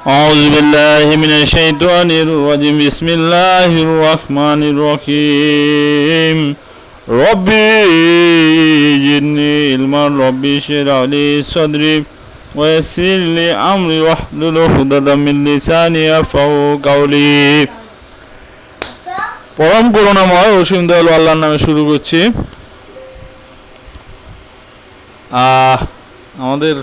أعوذ بالله من الشيطان الرجيم بسم الله الرحمن الرحيم ربي زدني علما ربي اشرح لي صدري ويسر لي أمري واحلل عقدة من لساني يفقهوا قولي পরম করুণাময় অসীম দয়ালু আল্লাহর নামে শুরু করছি। আমাদের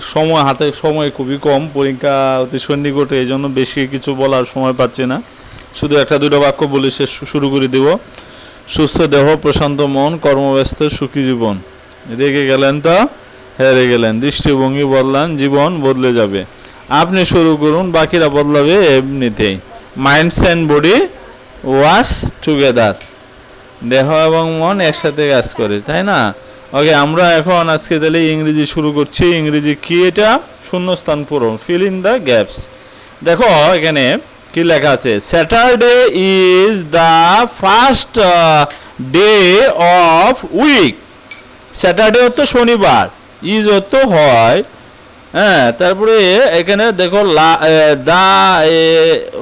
সময় খুবই কম, পরীক্ষা অতি সন্নিকটে, এই জন্য বেশি কিছু বলার সময় পাচ্ছি না। শুধু একটা দুটো বাক্য বলে শেষ শুরু করে দেব। সুস্থ দেহ, প্রশান্ত মন, কর্মব্যস্ত সুখী জীবন। রেগে গেলেন তো হেরে গেলেন, দৃষ্টিভঙ্গি বদলান, জীবন বদলে যাবে। আপনি শুরু করুন, বাকিরা বদলাবে এমনিতেই। Minds and body wash together. দেহ এবং মন একসাথে কাজ করে, তাই না? ওকে, আমরা এখন আজকে তাহলে ইংরেজি শুরু করছি। ইংরেজি কি? এটা শূন্যস্থান পূরণ, ফিল ইন দ্য গ্যাপস। দেখো এখানে কি লেখা আছে, Saturday is the first day of week. Saturday হতো শনিবার, ইজ হতো হয়, হ্যাঁ। তারপরে এখানে দেখো দা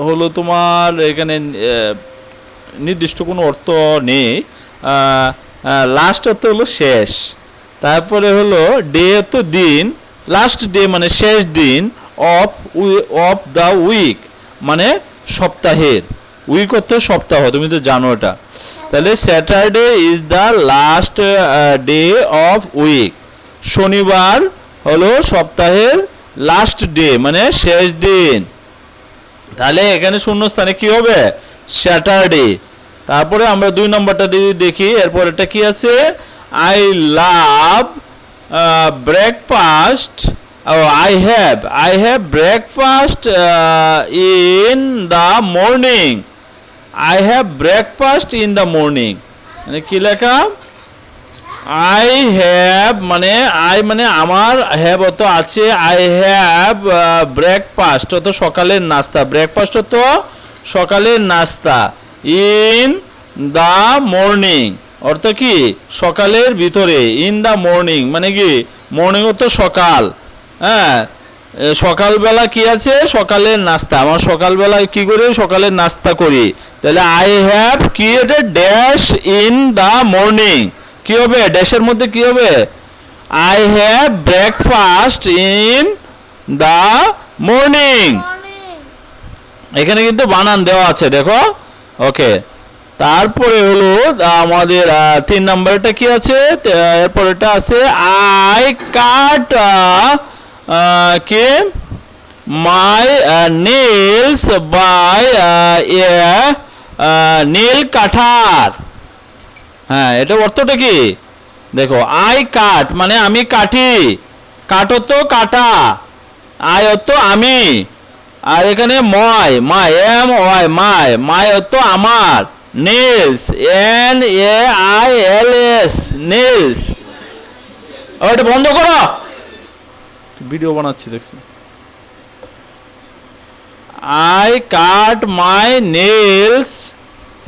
হলো তোমার, এখানে নির্দিষ্ট কোনো অর্থ নেই। লাস্ট অর্থ হলো শেষ। তারপরে হলো ডে তো দিন, লাস্ট ডে মানে শেষ দিন, অফ দ্য উইক মানে সপ্তাহের, উইক অর্থ সপ্তাহ, তুমি তো জানো এটা। তাহলে Saturday is the last day of week. শনিবার হলো সপ্তাহের লাস্ট ডে মানে শেষ দিন। তাহলে এখানে শূন্যস্থানে কি হবে? স্যাটারডে। তারপরে আমরা 2 নম্বরটা দিয়ে দেখি, এরপর এটা কি আছে, I love breakfast, I have breakfast in the morning. I have breakfast in the morning মানে কি লেখা, আই হ্যাভ মানে আই মানে আমার, হ্যাভ অত আছে, আই হ্যাভ ব্রেকফাস্ট অত সকালের নাস্তা, ব্রেকফাস্ট অত সকালের নাস্তা, ইন দ্য মর্নিং অর্থ কি সকালের ভিতরে, ইন দ্য মর্নিং মানে কি মর্নিং তো সকাল, হ্যাঁ। সকালবেলা কি আছে, সকালের নাস্তা, আমার সকালবেলা কি করি, সকালের নাস্তা করি। তাহলে আই হ্যাভ কি, এটা ড্যাশ ইন দ্য মর্নিং, কি হবে ড্যাশের মধ্যে কি হবে, I have breakfast in the morning. এখানে কিন্তু বানান দেওয়া আছে, দেখো। ওকে, তারপরে হলো আমাদের 3 নম্বরটা কি আছে, এরপর এটা আছে আই কাট কে my nails by a nail cutter. হ্যাঁ, এটা অর্থটা কি দেখো, আই কাট মানে আমি কাটি, কাটো তো কাটা, আই অর্থ আমি, আর এখানে মাই এম ওয়াই মাই অর্থ আমার, nails N A I L S nails. ওটা বন্ধ করো, ভিডিও বানাচ্ছি দেখছি। আই কাট মাই নেলস,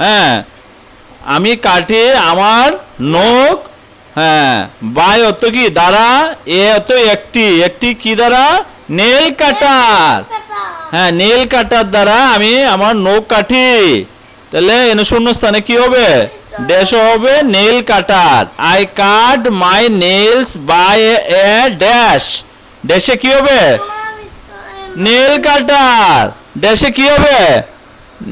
হ্যাঁ আমি কাটি আমার নখ, হ্যাঁ। বাই অর্থ কি দ্বারা, এ অর্থ একটি কি দ্বারা, নেল কাটার, হ্যাঁ নেল কাটার দ্বারা আমি আমার নখ কাটি। তাহলে এনে শূন্যস্থানে কি হবে, ড্যাশ হবে, nail cutter. I cut my nails by a dash, ড্যাশে কি হবে, নেল কাটার, ড্যাশে কি হবে,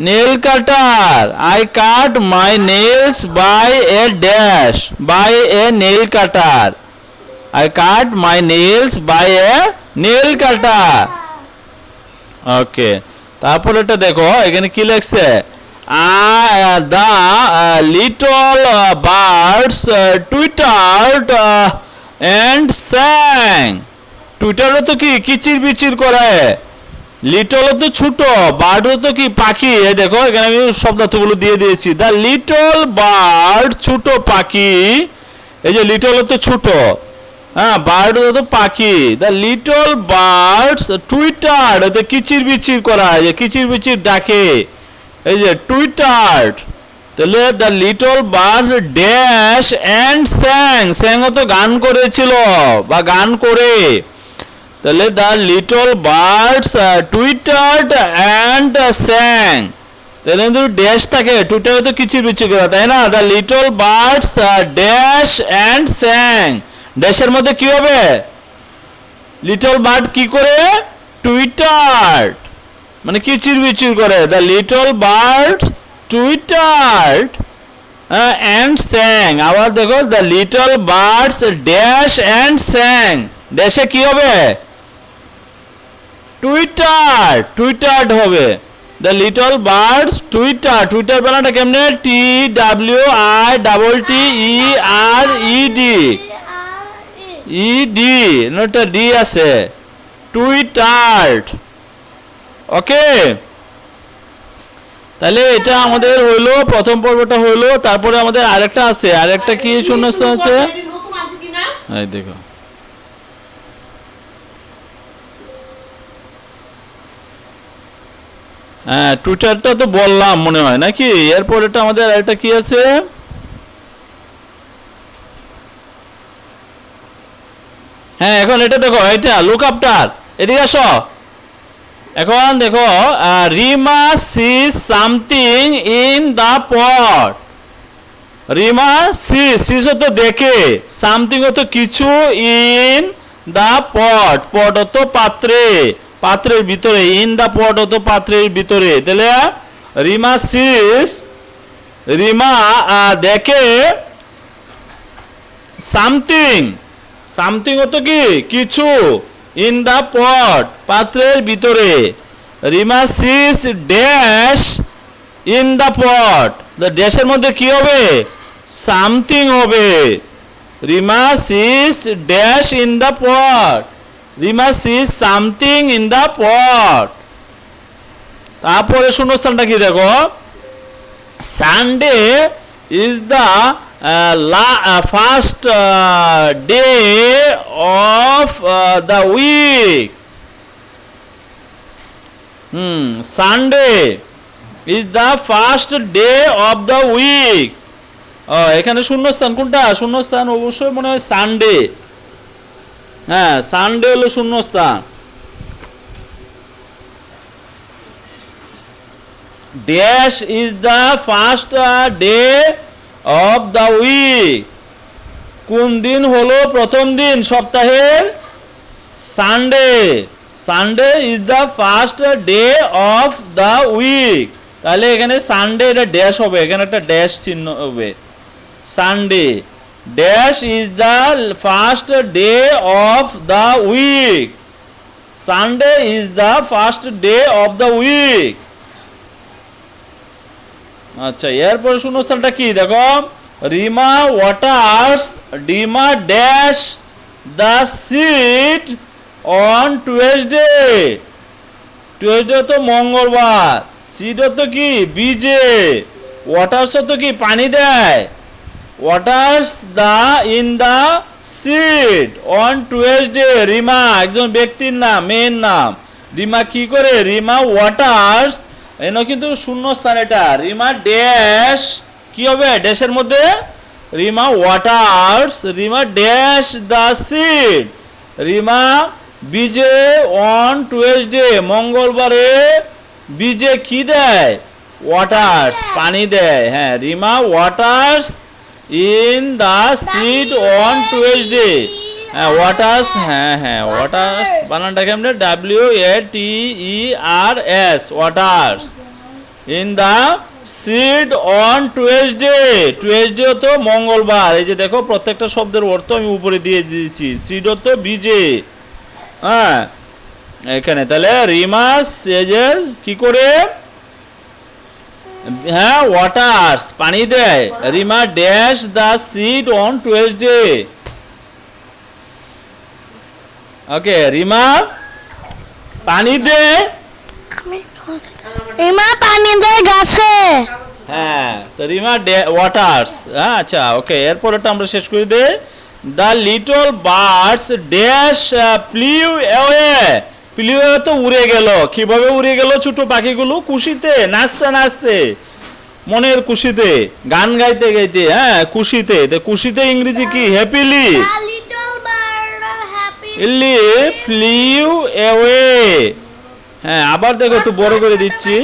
nail cutter. I cut my nails by a dash, by a nail cutter. I cut my nails by a nail cutter. Okay, তারপর এটা দেখো এখানে কি লেখছে, the little birds twittered and sang. Twitter তো কি কিচির বিচির করে, লিটল তো ছোট, বার্ড তো কি পাখি। এই দেখো এখানে আমি শব্দার্থগুলো দিয়ে দিয়েছি। দ্য লিটল বার্ড ছোট পাখি, এই যে লিটল তো ছোট, হ্যাঁ, বার্ড তো পাখি। দ্য লিটল বার্ডস টুইটার্ড, ওতে কিচির বিচির করা, যে কিচির বিচির ডাকে, এই যে টুইটার্ড। তাহলে the little bird dash and sang, sang তো গান করেছিল বা গান করে। তাহলে the little birds twittered and sang, তাহলে কিন্তু ড্যাশ থাকে, টুইটারে তো কিচিরমিচির করে, তাই না? The little birds dash and স্যাং, ড্যাশের মধ্যে কি হবে? লিটল বার্ড কি করে? টুইটার্ড, মানে কিচিরমিচির করে। The little bird twittered and sang. আবার দেখো, the little birds dash and sang, ড্যাশে কি হবে? টুইটার্ড, টুইটার্ড হবে। The little birds twitter, twitter বানাটা কেমনে? TWITTERED, ইডি একটা ডি আছে, টুইটার্ড। ওকে, তাহলে এটা আমাদের হইলো প্রথম পর্বটা হইলো। তারপরে আমাদের আরেকটা আছে, আরেকটা কি শূন্যস্থান আছে, এই দেখো। হ্যাঁ, টুইটারটা তো বললাম মনে হয় নাকি। এরপর এটা আমাদের আরেকটা কি আছে? হ্যাঁ, এখন এটা দেখো, এটা লুক আফটার, এদিকে আসো। এখন দেখো, Rima sees something in the pot. Rima sees তো দেখে, সামথিং তো কিছু, ইন দ্য পট, পট তো পাত্রে, পাত্রের ভিতরে, ইন দ্য পট তো পাত্রের ভিতরে। তাহলে রিমা সিজ, রিমা দেখে সামথিং, সামথিং তো কি কিছু, ইন দ্য পট পাত্রের ভিতরে। Rima sees dash in the pot, the ড্যাশের মধ্যে কি হবে? সামথিং হবে। Rima sees dash in the pot, Rima sees something in the pot. তারপরে শূন্যস্থানটা কি দেখো, Sunday is the first day of the week. Sunday is the first day of the week. এখানে শূন্যস্থান কোনটা? শূন্যস্থান অবশ্যই মনে হয় সানডে। হ্যাঁ, সানডে হলো শূন্যস্থান। Dash is the first day of the week, কোন দিন হলো প্রথম দিন সপ্তাহের? Sunday, Sunday is the first day of the week. তাহলে এখানে সানডে, এটা ড্যাশ হবে, এখানে একটা ড্যাশ চিহ্ন হবে। Sunday dash is the first day of the week, Sunday is the first day of the week. আচ্ছা, এরপরে শূন্যস্থানটা কি দেখো, Rima waters, Rima dash the seed on Tuesday. Tuesday তো মঙ্গলবার, সিড তো কি বীজে, ওয়াটার্স তো কি পানি দেয়, waters the in the seed on Tuesday. Rima একজন ব্যক্তির নাম, মেয়ের নাম। রিমা কি করে? রিমা ওয়াটার্স, এনো কিন্তু শূন্যস্থান এটা। রিমা ড্যাশ কি হবে? ড্যাশের মধ্যে Rima waters, Rima dash the seed, Rima বীজে অন টুয়েসডে, মঙ্গলবারে বীজে কি দেয়? ওয়াটার্স, পানি দেয়। হ্যাঁ, Rima waters in the seed on Tuesday. হ্যাঁ, ওয়াটার্স, হ্যাঁ হ্যাঁ, ওয়াটার্স বানানটা কেমন? WATERS, waters in the seed on Tuesday. Tuesday তো মঙ্গলবার। এই যে দেখো, প্রত্যেকটা শব্দের অর্থ আমি উপরে দিয়ে দিয়েছি। সিড তো বীজে। হ্যাঁ, এখানে তাহলে রিমা সেজেল কি করে? হ্যাঁ, ওয়াটার্স পানি দেয়। Rima dash the seed on Tuesday. Okay, Rima পানি দেয়, রিমা পানি দেয় গাছে। হ্যাঁ, তো রিমা ওয়াটার্স। হ্যাঁ, আচ্ছা, ওকে, এরপরটা আমরা শেষ করে দেই। The little birds dash flew away. Flew away তো উড়ে গেল। কিভাবে উড়ে গেল? ছোট পাখিগুলো খুশিতে, নাচতে নাচতে, মনের খুশিতে, গান গাইতে গাইতে। হ্যাঁ, খুশিতে। তো খুশিতে ইংরেজি কি? Happily. The little bird happy live flew away. হ্যাঁ আবার দেখো একটু বড় করে দিচ্ছি।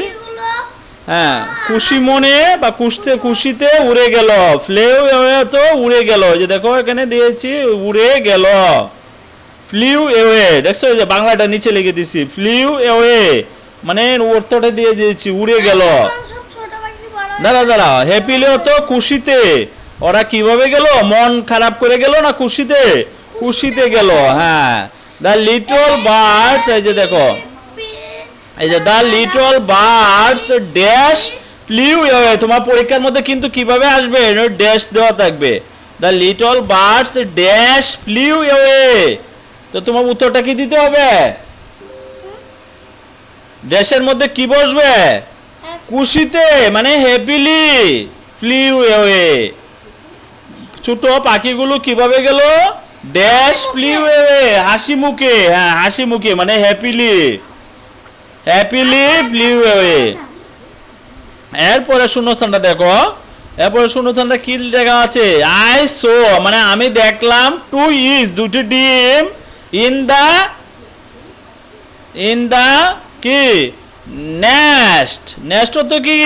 হ্যাঁ খুশি মনে বা খুশিতে উড়ে গেল, ফ্লিউ অ্যাওয়ে তো উড়ে গেল, যে দেখো এখানে দিয়েছি উড়ে গেল, ফ্লিউ অ্যাওয়ে। দেখছো যে বাংলাটা নিচে লিখে দিছি, ফ্লিউ অ্যাওয়ে মানে অর্থটা দিয়ে দিয়েছি উড়ে গেল। দাঁড়া হ্যাপিলিও তো খুশিতে, ওরা কিভাবে গেল, মন খারাপ করে গেল না খুশিতে, খুশিতে গেল। হ্যাঁ দ্য লিটল বার্ডস, এই যে দেখো এই যে the little birds dash flew away, তোমার পরীক্ষার মধ্যে কিন্তু কিভাবে আসবে ড্যাশ দেওয়া থাকবে, the little birds dash flew away. তো তোমার উত্তরটা কি দিতে হবে, ড্যাশের মধ্যে কি বসবে, খুশিতে মানে হ্যাপিলি ফ্লিউ অ্যাওয়ে। ছোট পাখিগুলো কিভাবে গেল, ড্যাশ ফ্লিউ অ্যাওয়ে, হাসি মুখে। হ্যাঁ হাসি মুখে মানে হ্যাপিলি, হ্যাপিলি ফ্লিউ অ্যাওয়ে। এরপরে শূন্যস্থানটা দেখো, এরপরে শূন্যস্থানটা কি লেখা আছে, আই সো মানে আমি দেখলাম, টু ইজ দুটি ডিম, ইন দা কি নেস্ট, নেস্ট তো কি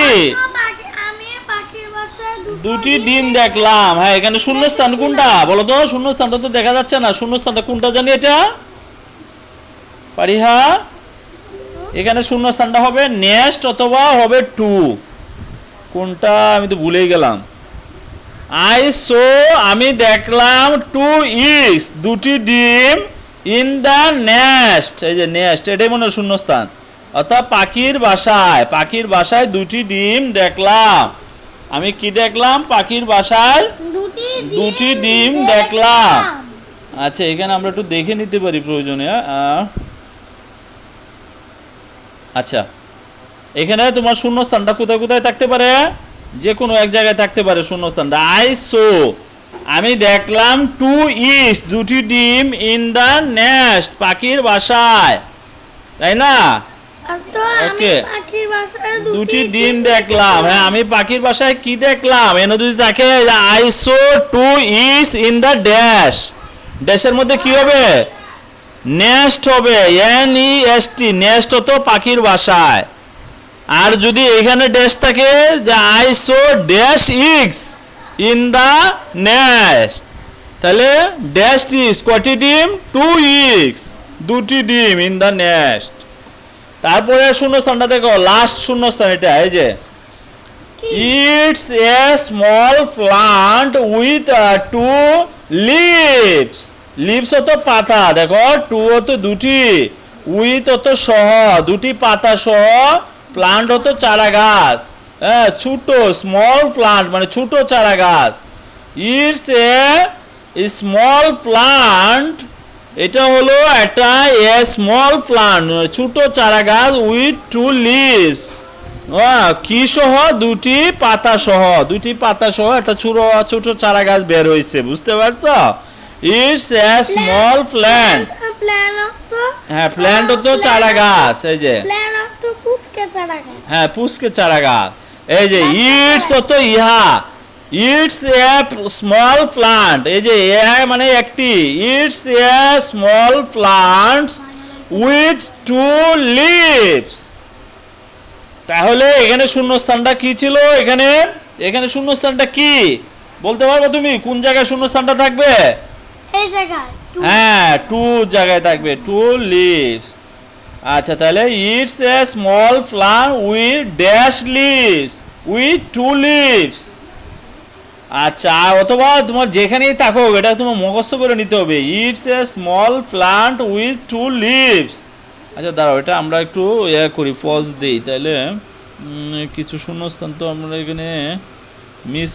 দুটি ডিম দেখলাম। হ্যাঁ এখানে শূন্যস্থান কোনটা বলো তো, শূন্যস্থানটা তো দেখা যাচ্ছে না, শূন্যস্থানটা কোনটা জানি এটা পারিহা, এখানে শূন্যস্থানটা হবে নেস্ট অথবা হবে টু, কোনটা আমি তো ভুলেই গেলাম। আই সো আমি দেখলাম, টু ইগস দুটি ডিম, ইন দ্য নেস্ট এই যে নেস্ট এটাই মনে হয় শূন্যস্থান, অর্থাৎ পাখির বাসায়, পাখির বাসায় দুটি ডিম দেখলাম। আমি কি দেখলাম, পাখির বাসায় দুটি ডিম দেখলাম। আচ্ছা এখানে আমরা একটু দেখে নিতে পারি প্রয়োজনে। আচ্ছা এখানে তোমার শূন্যস্থানটা কোথায় কোথায় থাকতে পারে, যে কোনো এক জায়গায় থাকতে পারে শূন্যস্থানটা। আই সো আমি দেখলাম, টু ইগস দুটি ডিম, ইন দ্য নেস্ট পাখির বাসায়, তাই না, ওকে দুটি ডিম দেখলাম। হ্যাঁ আমি পাখির বাসায় কি দেখলাম, এনে যদি থাকে I saw two eggs in the dash, ড্যাশের মধ্যে কি হবে, নেস্ট হবে, NEST নেস্ট হতো পাখির বাসায়। আর যদি এখানে ড্যাশ থাকে যে I so dash ইগস in the nest, তাহলে ড্যাশ ইগস কয়টি ডিম, টু ইগস দুটি ডিম, ইন দ্য নেস্ট। তারপরে শূন্যস্থানটা দেখো, লাস্ট শূন্যস্থান এটা, এই যে it's a small plant with two leaves, leaves হতো পাতা, দেখো টু হতো দুটি, উইথ হতো সহ দুটি পাতা সহ, প্লান্ট হতো চারা গাছ। হ্যাঁ ছোট স্মল প্লান্ট মানে ছোট চারা গাছ, ইটস এ স্মল প্লান্ট এটা হলো একটা এ স্মল প্লান্ট ছোট চারা গাছ, উইথ টু লিভস কি সহ দুটি পাতা সহ, দুটি পাতা সহ একটা ছোট ছোট চারা গাছ বের হয়েছে, বুঝতে পারছো, ইটস এ স্মল প্ল্যান্ট। হ্যাঁ প্ল্যান্ট তো চারা গাছ, এই যে হ্যাঁ পুষ্কে চারা গাছ, এই যে ইটস তো ইহা, ইটস এ স্মল প্লান্ট, এই যে এ মানে একটি, it's a small plant with two leaves. তাহলে এখানে শূন্যস্থানটা কি ছিল, এখানে এখানে শূন্যস্থানটা কি বলতে পারবো তুমি, কোন জায়গায় শূন্যস্থানটা থাকবে, এই জায়গায় হ্যাঁ টু জায়গায় থাকবে, টু লিভস। আচ্ছা তাহলে it's a small plant with dash leaves, with two leaves. আচ্ছা অথবা তোমার যেখানেই থাকো এটা তোমার মুখস্থ করে নিতে হবে, it's a small plant with two leaves. আচ্ছা দাঁড়াও এটা আমরা একটু করি, পজ দিই, তাহলে কিছু শূন্যস্থান তো আমরা এখানে মিস